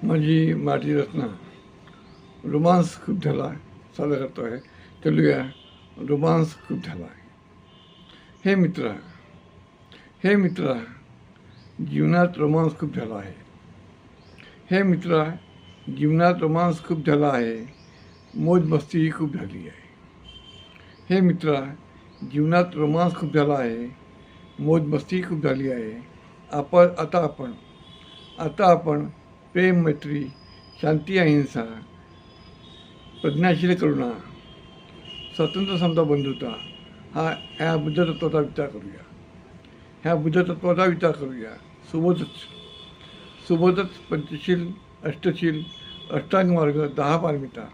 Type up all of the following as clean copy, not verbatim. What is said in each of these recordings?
माझी मराठी रचना रोमांस खूप झाला सादर करतो आहे. चलूया रोमांस खूप झाला. हे मित्रा, हे मित्रा, जीवनात रोमांस खूप झाला आहे. हे मित्रा, जीवनात रोमांस खूप झाला आहे. मौज मस्तीही खूप झाली आहे. हे मित्रा, जीवनात रोमांस खूप झाला आहे. मौज मस्तीही खूप झाली आहे. आता आपण प्रेम, मैत्री, शांती, अहिंसा, प्रज्ञाशील करुणा, स्वातंत्र्य, समता, बंधुता ह्या बुद्धतत्वाचा विचार करूया. ह्या बुद्धतत्वाचा विचार करूया. सोबतच पंचशील, अष्टशील, अष्टांग मार्ग, 10 पारमिता.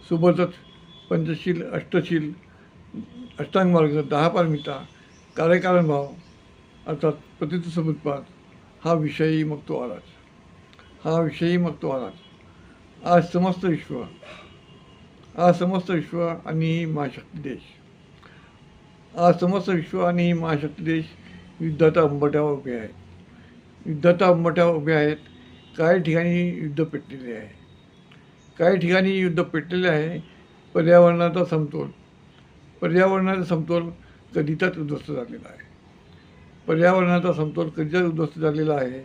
सोबतच पंचशील, अष्टशील, अष्टांग मार्ग, 10 पारमिता, कार्यकारण भाव अर्थात प्रतित समुत्पाद हा विषयी मग तो आलाच. आज समस्त विश्व आणि महाशक्ती देश, युद्धाच्या उंबरठ्यावर उभे आहेत. काही ठिकाणी युद्ध पेटलेले आहे. पर्यावरणाचा समतोल कधीचाच उद्ध्वस्त झालेला आहे.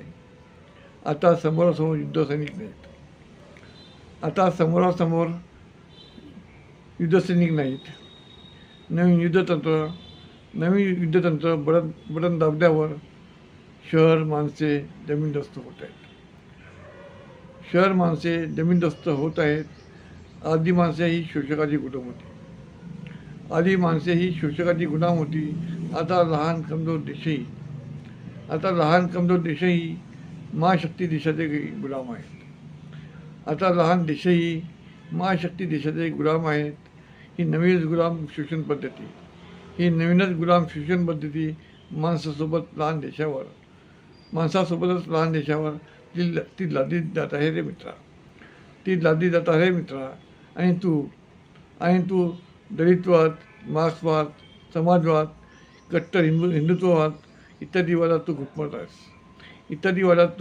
आता समोरासमोर युद्धसैनिक नाहीत. नवीन युद्धतंत्र बटन दाबल्यावर शहर माणसे जमीनदोस्त होत आहेत. आधी माणसे ही शोषकाची गुलाम होती. आता लहान कमजोर देशही महाशक्ती देशाचे गुलाम आहेत. ही नवीनच गुलाम शोषण पद्धती माणसासोबतच लहान देशावर ती लादली जात आहे रे मित्रा. आणि तू दलितवाद, मार्क्सवाद, समाजवाद, कट्टर हिंदुत्ववाद इत्यादी वादात तू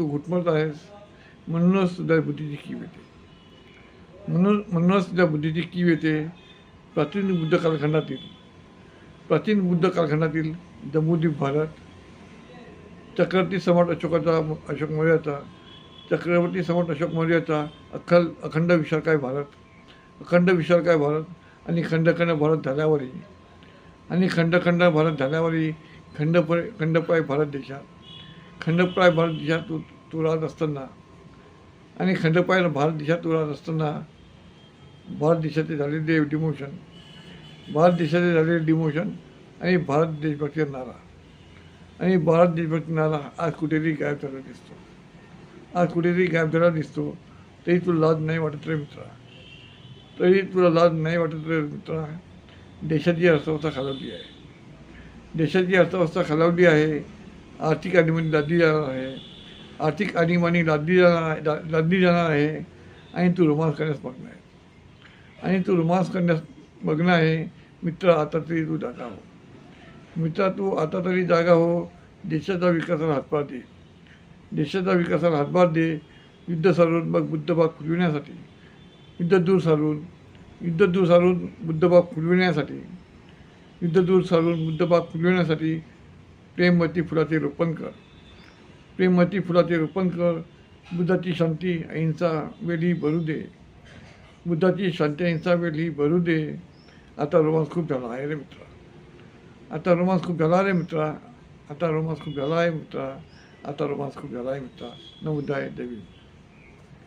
घुटमळत आहेस. म्हणूनच तुझ्या बुद्धीची कीव येते. प्राचीन बुद्ध कालखंडातील जम्बूद्वीप भारत, चक्रवर्ती सम्राट अशोक मौर्याचा अखंड विशालकाय भारत आणि खंडखंड भारत झाल्यावरही खंडप्राय भारत देशात तू राहत असताना भारत देशाचे झालेले डिमोशन आणि भारत देशभक्ती नारा आज कुठेतरी गायब झाला दिसतो. तरी तुला लाज नाही वाटत रे मित्रा. देशाची अर्थव्यवस्था खालावली आहे. आर्थिक आणीबाणी लादली जाणार आहे. आणि तू रोमांस करण्यास मग्न आहे. मित्रा, आता तरी जागा हो. देशाच्या विकासाला हातभार दे. युद्ध सारून मग बुद्धभाग फुलविण्यासाठी प्रेमवती फुलाचे रोपण कर. बुद्धाची शांती अहिंसा वेली भरू दे. आता रोमांस खूप झाला आहे मित्रा. नमोदाय देवी.